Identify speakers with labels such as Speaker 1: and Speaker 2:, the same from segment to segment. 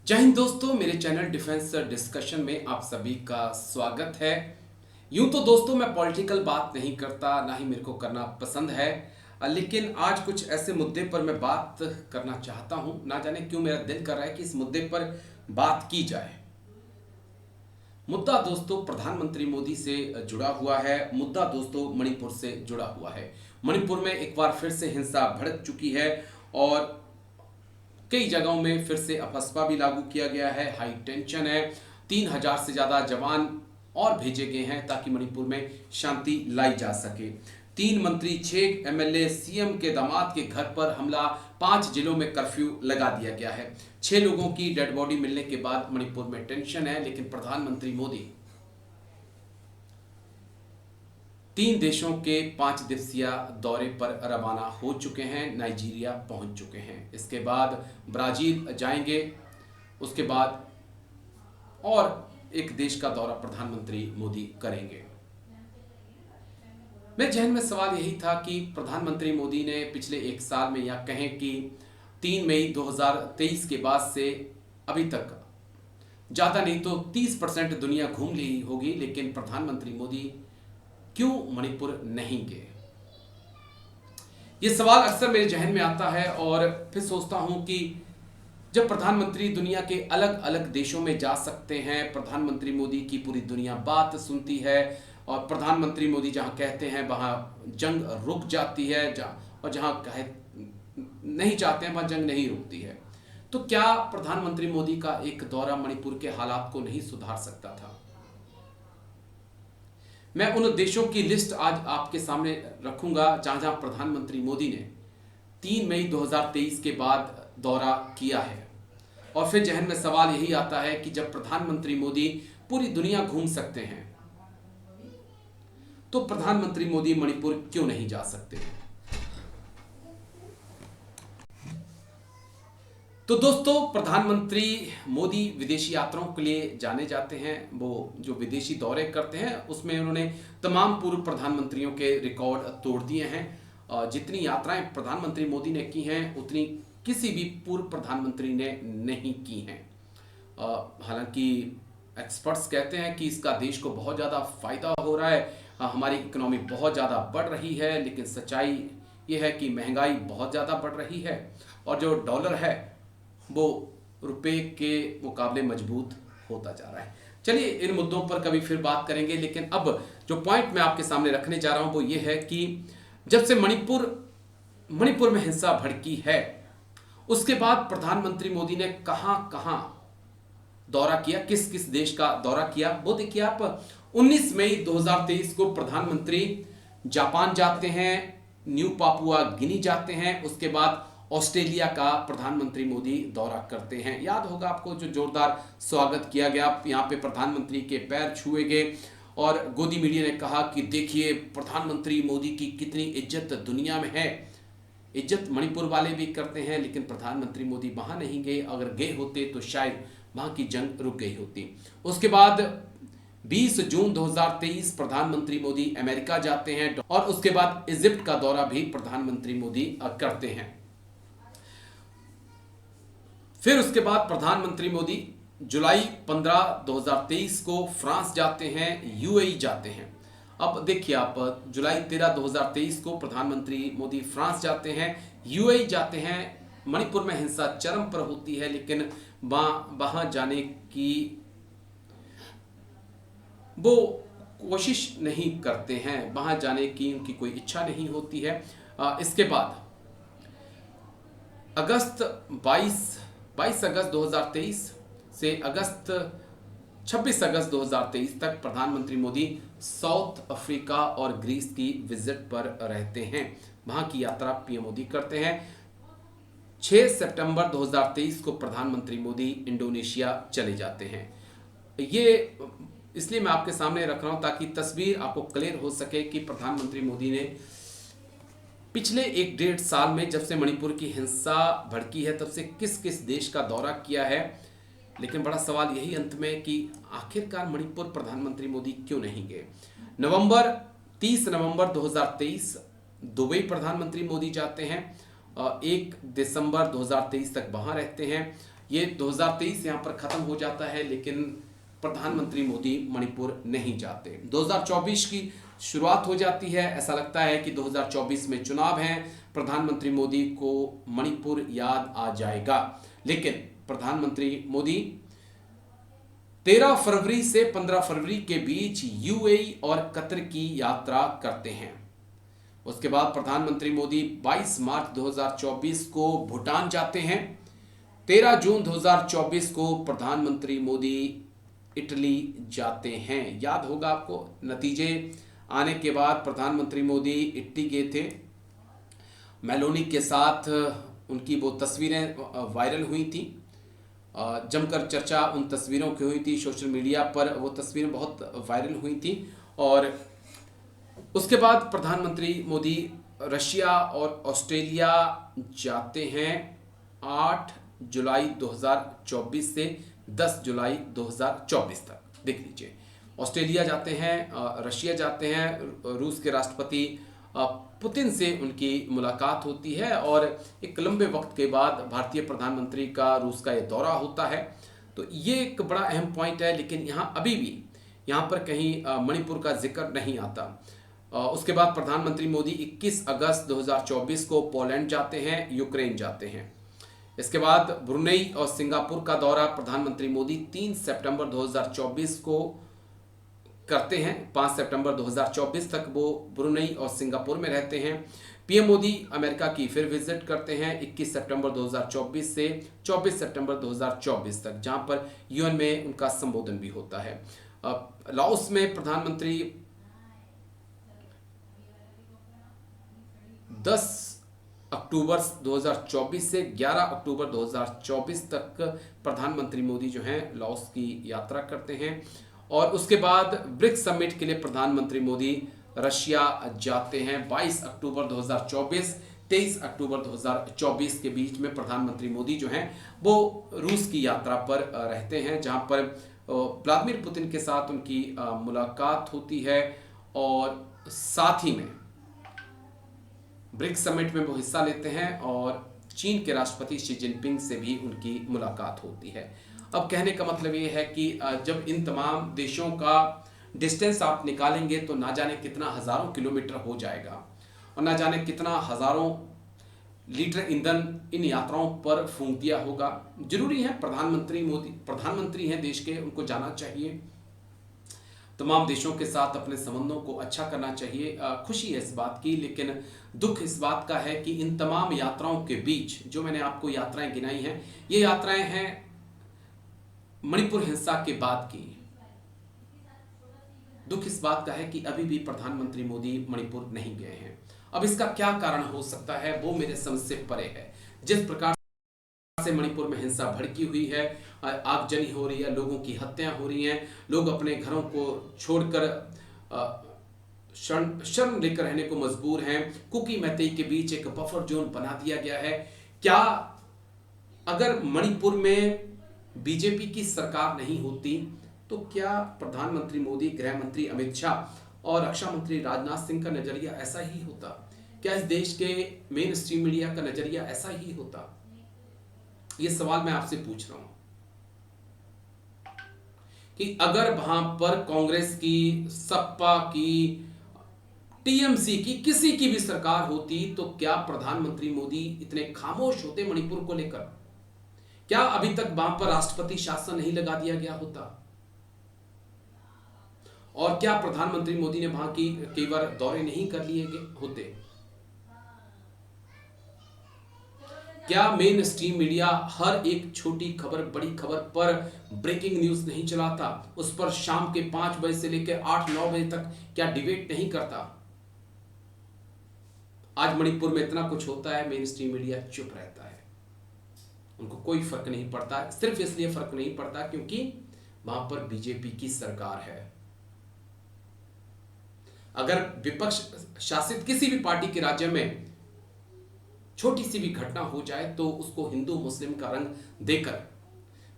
Speaker 1: जय हिंद दोस्तों, मेरे चैनल डिफेंस डिस्कशन में आप सभी का स्वागत है। यूं तो दोस्तों मैं पॉलिटिकल बात नहीं करता, ना ही मेरे को करना पसंद है, लेकिन आज कुछ ऐसे मुद्दे पर मैं बात करना चाहता हूं। ना जाने क्यों मेरा दिल कर रहा है कि इस मुद्दे पर बात की जाए। मुद्दा दोस्तों प्रधानमंत्री मोदी से जुड़ा हुआ है। मुद्दा दोस्तों मणिपुर से जुड़ा हुआ है। मणिपुर में एक बार फिर से हिंसा भड़क चुकी है और कई जगहों में फिर से अपस्पा भी लागू किया गया है। हाई टेंशन है। 3,000 से ज्यादा जवान और भेजे गए हैं ताकि मणिपुर में शांति लाई जा सके। 3 मंत्री, 6 एमएलए, सीएम के दामाद के घर पर हमला, 5 जिलों में कर्फ्यू लगा दिया गया है। 6 लोगों की डेड बॉडी मिलने के बाद मणिपुर में टेंशन है। लेकिन प्रधानमंत्री मोदी 3 देशों के 5 दिवसीय दौरे पर रवाना हो चुके हैं। नाइजीरिया पहुंच चुके हैं। इसके बाद ब्राजील जाएंगे। उसके बाद और एक देश का दौरा प्रधानमंत्री मोदी करेंगे। मेरे जहन में सवाल यही था कि प्रधानमंत्री मोदी ने पिछले एक साल में, या कहें कि 3 मई 2023 के बाद से अभी तक ज़्यादा नहीं तो 30% दुनिया घूम ली होगी, लेकिन प्रधानमंत्री मोदी क्यों मणिपुर नहीं गए? यह सवाल अक्सर मेरे जहन में आता है और फिर सोचता हूं कि जब प्रधानमंत्री दुनिया के अलग अलग देशों में जा सकते हैं, प्रधानमंत्री मोदी की पूरी दुनिया बात सुनती है और प्रधानमंत्री मोदी जहां कहते हैं वहां जंग रुक जाती है, और जहां कहे नहीं चाहते हैं वहां जंग नहीं रुकती है, तो क्या प्रधानमंत्री मोदी का एक दौरा मणिपुर के हालात को नहीं सुधार सकता था? मैं उन देशों की लिस्ट आज आपके सामने रखूंगा जहां जहां प्रधानमंत्री मोदी ने 3 मई 2023 के बाद दौरा किया है। और फिर जहन में सवाल यही आता है कि जब प्रधानमंत्री मोदी पूरी दुनिया घूम सकते हैं तो प्रधानमंत्री मोदी मणिपुर क्यों नहीं जा सकते? तो दोस्तों, प्रधानमंत्री मोदी विदेशी यात्राओं के लिए जाने जाते हैं। वो जो विदेशी दौरे करते हैं उसमें उन्होंने तमाम पूर्व प्रधानमंत्रियों के रिकॉर्ड तोड़ दिए हैं। जितनी यात्राएं प्रधानमंत्री मोदी ने की हैं उतनी किसी भी पूर्व प्रधानमंत्री ने नहीं की हैं। हालांकि एक्सपर्ट्स कहते हैं कि इसका देश को बहुत ज़्यादा फायदा हो रहा है, हमारी इकोनॉमी बहुत ज़्यादा बढ़ रही है, लेकिन सच्चाई ये है कि महंगाई बहुत ज़्यादा बढ़ रही है और जो डॉलर है वो रुपए के मुकाबले मजबूत होता जा रहा है। चलिए इन मुद्दों पर कभी फिर बात करेंगे, लेकिन अब जो पॉइंट मैं आपके सामने रखने जा रहा हूं वो ये है कि जब से मणिपुर में हिंसा भड़की है, उसके बाद प्रधानमंत्री मोदी ने कहां दौरा किया, किस किस देश का दौरा किया, वो देखिए आप। 19 मई 2023 को प्रधानमंत्री जापान जाते हैं, न्यू पापुआ गिनी जाते हैं, उसके बाद ऑस्ट्रेलिया का प्रधानमंत्री मोदी दौरा करते हैं। याद होगा आपको जो जोरदार स्वागत किया गया, यहाँ पे प्रधानमंत्री के पैर छुए गए और गोदी मीडिया ने कहा कि देखिए प्रधानमंत्री मोदी की कितनी इज्जत दुनिया में है। इज्जत मणिपुर वाले भी करते हैं, लेकिन प्रधानमंत्री मोदी वहां नहीं गए। अगर गए होते तो शायद वहां की जंग रुक गई होती। उसके बाद 20 जून 2023 प्रधानमंत्री मोदी अमेरिका जाते हैं और उसके बाद इजिप्ट का दौरा भी प्रधानमंत्री मोदी करते हैं। फिर उसके बाद प्रधानमंत्री मोदी जुलाई 15, 2023 को फ्रांस जाते हैं, यूएई जाते हैं। अब देखिए आप, जुलाई 13, 2023 को प्रधानमंत्री मोदी फ्रांस जाते हैं, यूएई जाते हैं। मणिपुर में हिंसा चरम पर होती है, लेकिन वहां जाने की वो कोशिश नहीं करते हैं, वहां जाने की उनकी कोई इच्छा नहीं होती है। इसके बाद अगस्त 22 अगस्त 2023 से 26 अगस्त 2023 तक प्रधानमंत्री मोदी साउथ अफ्रीका और ग्रीस की विजिट पर रहते हैं। वहां की यात्रा पीएम मोदी करते हैं। 6 सितंबर 2023 को प्रधानमंत्री मोदी इंडोनेशिया चले जाते हैं। ये इसलिए मैं आपके सामने रख रहा हूं ताकि तस्वीर आपको क्लियर हो सके कि प्रधानमंत्री मोदी ने पिछले 1-1.5 साल में, जब से मणिपुर की हिंसा भड़की है, तब से किस किस देश का दौरा किया है। लेकिन बड़ा सवाल यही अंत में कि आखिरकार मणिपुर प्रधानमंत्री मोदी क्यों नहीं गए? 30 नवंबर 2023 दुबई प्रधानमंत्री मोदी जाते हैं, 1 दिसंबर 2023 तक वहां रहते हैं। ये 2023 यहाँ पर खत्म हो जाता है, लेकिन प्रधानमंत्री मोदी मणिपुर नहीं जाते। 2024 की शुरुआत हो जाती है। ऐसा लगता है कि 2024 में चुनाव हैं, प्रधानमंत्री मोदी को मणिपुर याद आ जाएगा। लेकिन प्रधानमंत्री मोदी 13 फरवरी से 15 फरवरी के बीच यूएई और कतर की यात्रा करते हैं। उसके बाद प्रधानमंत्री मोदी 22 मार्च 2024 को भूटान जाते हैं। 13 जून 2024 को प्रधानमंत्री मोदी इटली जाते हैं। याद होगा आपको, नतीजे आने के बाद प्रधानमंत्री मोदी इटली गए थे। मेलोनी के साथ उनकी वो तस्वीरें वायरल हुई थी। जमकर चर्चा उन तस्वीरों की हुई थी, सोशल मीडिया पर वो तस्वीरें बहुत वायरल हुई थी। और उसके बाद प्रधानमंत्री मोदी रशिया और ऑस्ट्रेलिया जाते हैं 8 जुलाई 2024 से 10 जुलाई 2024 तक। देख लीजिए, ऑस्ट्रेलिया जाते हैं, रशिया जाते हैं, रूस के राष्ट्रपति पुतिन से उनकी मुलाकात होती है और एक लंबे वक्त के बाद भारतीय प्रधानमंत्री का रूस का ये दौरा होता है। तो ये एक बड़ा अहम पॉइंट है, लेकिन यहाँ अभी भी यहाँ पर कहीं मणिपुर का जिक्र नहीं आता। उसके बाद प्रधानमंत्री मोदी 21 अगस्त 2024 को पोलैंड जाते हैं, यूक्रेन जाते हैं। इसके बाद ब्रुनेई और सिंगापुर का दौरा प्रधानमंत्री मोदी 3 सितंबर 2024 को करते हैं। 5 सितंबर 2024 तक वो ब्रुनेई और सिंगापुर में रहते हैं। पीएम मोदी अमेरिका की फिर विजिट करते हैं 21 सितंबर 2024 से 24 सितंबर 2024 तक, जहां पर यूएन में उनका संबोधन भी होता है। लाओस में प्रधानमंत्री 10 अक्टूबर 2024 से 11 अक्टूबर 2024 तक प्रधानमंत्री मोदी जो हैं लाओस की यात्रा करते हैं। और उसके बाद ब्रिक्स समिट के लिए प्रधानमंत्री मोदी रशिया जाते हैं। 22 अक्टूबर 2024 23 अक्टूबर 2024 के बीच में प्रधानमंत्री मोदी जो हैं वो रूस की यात्रा पर रहते हैं, जहां पर व्लादिमीर पुतिन के साथ उनकी मुलाकात होती है और साथ ही में ब्रिक्स समिट में वो हिस्सा लेते हैं और चीन के राष्ट्रपति शी जिनपिंग से भी उनकी मुलाकात होती है। अब कहने का मतलब ये है कि जब इन तमाम देशों का डिस्टेंस आप निकालेंगे तो ना जाने कितना हजारों किलोमीटर हो जाएगा और ना जाने कितना हजारों लीटर ईंधन इन यात्राओं पर फूंक दिया होगा। जरूरी है, प्रधानमंत्री मोदी प्रधानमंत्री हैं देश के, उनको जाना चाहिए, तमाम देशों के साथ अपने संबंधों को अच्छा करना चाहिए। खुशी है इस बात की, लेकिन दुख इस बात का है कि इन तमाम यात्राओं के बीच जो मैंने आपको यात्राएं गिनाई हैं, ये यात्राएं हैं मणिपुर हिंसा के बाद की। दुख इस बात का है कि अभी भी प्रधानमंत्री मोदी मणिपुर नहीं गए हैं। अब इसका क्या कारण हो सकता है वो मेरे समझ से परे है। जिस प्रकार से मणिपुर में हिंसा भड़की हुई है, आगजनी हो रही है, लोगों की हत्याएं हो रही हैं, लोग अपने घरों को छोड़कर शरण लेकर रहने को मजबूर हैं। कुकी मैतेई के बीच एक बफर जोन बना दिया गया है। क्या अगर मणिपुर में बीजेपी की सरकार नहीं होती तो क्या प्रधानमंत्री मोदी, गृह मंत्री अमित शाह और रक्षा मंत्री राजनाथ सिंह का नजरिया ऐसा ही होता? क्या इस देश के मेन स्ट्रीम मीडिया का नजरिया ऐसा ही होता? ये सवाल मैं आपसे पूछ रहा हूं कि अगर वहां पर कांग्रेस की, सपा की, टीएमसी की, किसी की भी सरकार होती तो क्या प्रधानमंत्री मोदी इतने खामोश होते मणिपुर को लेकर? क्या अभी तक वहां पर राष्ट्रपति शासन नहीं लगा दिया गया होता? और क्या प्रधानमंत्री मोदी ने वहां की कई बार दौरे नहीं कर लिए होते? क्या मेन स्ट्रीम मीडिया हर एक छोटी खबर, बड़ी खबर पर ब्रेकिंग न्यूज नहीं चलाता? उस पर शाम के 5 बजे से लेकर 8-9 बजे तक क्या डिबेट नहीं करता? आज मणिपुर में इतना कुछ होता है, मेन स्ट्रीम मीडिया चुप रहता है, उनको कोई फर्क नहीं पड़ता। सिर्फ इसलिए फर्क नहीं पड़ता क्योंकि वहां पर बीजेपी की सरकार है। अगर विपक्ष शासित किसी भी पार्टी के राज्य में छोटी सी भी घटना हो जाए तो उसको हिंदू मुस्लिम का रंग देकर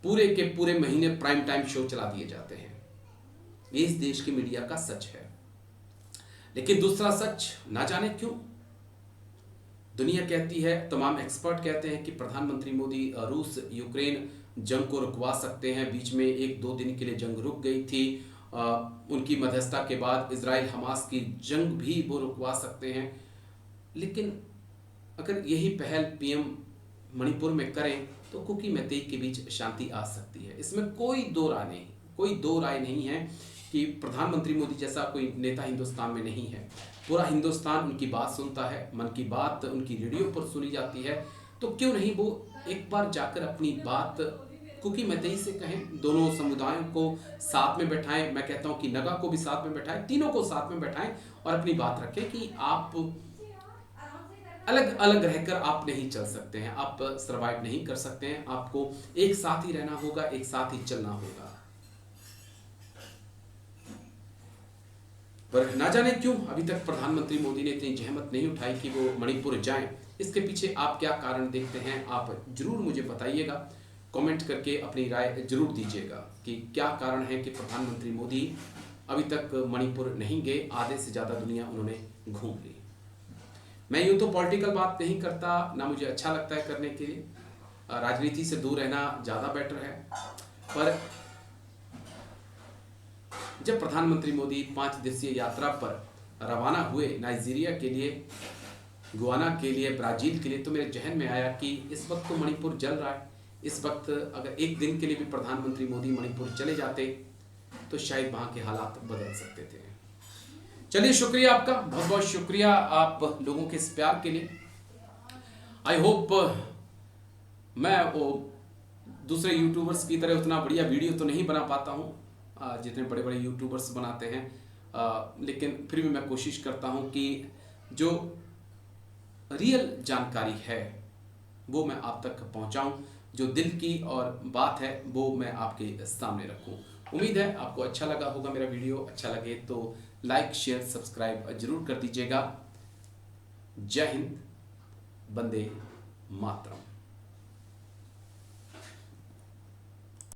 Speaker 1: पूरे के पूरे महीने प्राइम टाइम शो चला दिए जाते हैं। ये इस देश की मीडिया का सच है। लेकिन दूसरा सच, ना जाने क्यों दुनिया कहती है, तमाम एक्सपर्ट कहते हैं कि प्रधानमंत्री मोदी रूस यूक्रेन जंग को रुकवा सकते हैं। बीच में 1-2 दिन के लिए जंग रुक गई थी। उनकी मध्यस्थता के बाद इजराइल हमास की जंग भी वो रुकवा सकते हैं। लेकिन अगर यही पहल पीएम मणिपुर में करें तो कुकी मैतेई के बीच शांति आ सकती है। इसमें कोई दो राय नहीं है कि प्रधानमंत्री मोदी जैसा कोई नेता हिंदुस्तान में नहीं है। पूरा हिंदुस्तान उनकी बात सुनता है, मन की बात उनकी रेडियो पर सुनी जाती है। तो क्यों नहीं वो एक बार जाकर अपनी बात कुकी मैतेई से कहें, दोनों समुदायों को साथ में बैठाएं। मैं कहता हूं कि नगा को भी साथ में बैठाएं, तीनों को साथ में बैठाएं और अपनी बात रखें कि आप अलग अलग रहकर आप नहीं चल सकते हैं, आप सर्वाइव नहीं कर सकते हैं। आपको एक साथ ही रहना होगा, एक साथ ही चलना होगा। पर ना जाने क्यों अभी तक प्रधानमंत्री मोदी ने इतनी जहमत नहीं उठाई कि वो मणिपुर जाएं। इसके पीछे आप क्या कारण देखते हैं, आप जरूर मुझे बताइएगा। कमेंट करके अपनी राय जरूर दीजिएगा कि क्या कारण है कि प्रधानमंत्री मोदी अभी तक मणिपुर नहीं गए। आधे से ज़्यादा दुनिया उन्होंने घूम ली। मैं यूँ तो पॉलिटिकल बात नहीं करता, ना मुझे अच्छा लगता है करने के लिए, राजनीति से दूर रहना ज़्यादा बेटर है। पर जब प्रधानमंत्री मोदी 5 दिवसीय यात्रा पर रवाना हुए नाइजीरिया के लिए, गुआना के लिए, ब्राज़ील के लिए, तो मेरे जहन में आया कि इस वक्त तो मणिपुर जल रहा है। इस वक्त अगर एक दिन के लिए भी प्रधानमंत्री मोदी मणिपुर चले जाते तो शायद वहाँ के हालात बदल सकते थे। चलिए, शुक्रिया आपका, बहुत बहुत शुक्रिया आप लोगों के इस प्यार के लिए। आई होप मैं वो दूसरे यूट्यूबर्स की तरह उतना बढ़िया वीडियो तो नहीं बना पाता हूँ जितने बड़े बड़े यूट्यूबर्स बनाते हैं, लेकिन फिर भी मैं कोशिश करता हूँ कि जो रियल जानकारी है वो मैं आप तक पहुँचाऊँ, जो दिल की और बात है वो मैं आपके सामने रखूँ। उम्मीद है आपको अच्छा लगा होगा मेरा वीडियो। अच्छा लगे तो लाइक, शेयर, सब्सक्राइब जरूर कर दीजिएगा। जय हिंद, वंदे मातरम।